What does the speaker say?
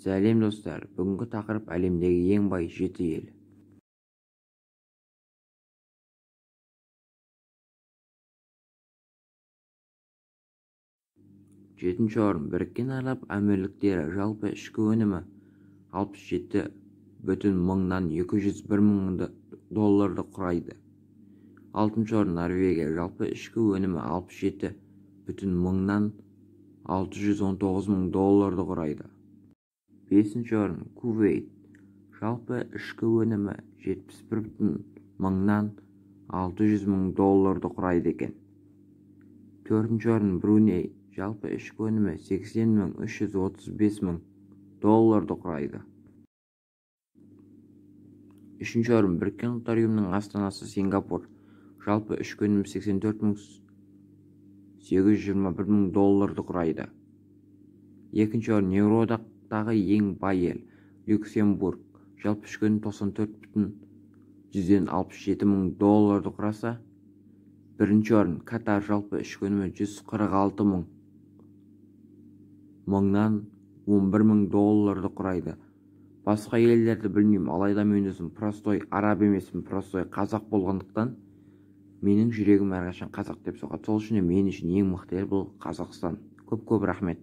Сәлем достар, бүгінгі тақырып әлемдегі ең бай 7 ел. Жетінші орын Біріккен Араб Әмірліктері, жалпы ішкі өнімі 67,201 мың долларды құрайды. Алтыншы орын Норвегия, жалпы ішкі өнімі 67,619 мың долларды құрайды. Бесінші орын Кувейт, жалпы ішкі өнімі 71,600 мың долларды құрайды екен. Төртінші орын Бруней, жалпы ішкі өнімі 80,335 мың долларды құрайды. Үшінші орын Біріккен Ұлттар Ұйымының астанасы Сингапур, жалпы ішкі өнімі 84,821 мың долларды құрайды. Екінші орын Еуроодақтағы ең бай ел Люксембург, жалпы ішкі өнімі 94,167 мың долларды құраса. Бірінші орын Катар, жалпы ішкі өнімі 146 мыңнан 11 мың долларды құрайды. Басқа елдерді білмеймін, алайда мен өзім простой араб емеспін, простой қазақ болғандықтан менің жүрегім әрқашан қазақ деп соғады. Сол үшін мен үшін ең мықты ел бұл Қазақстан. Көп рахмет.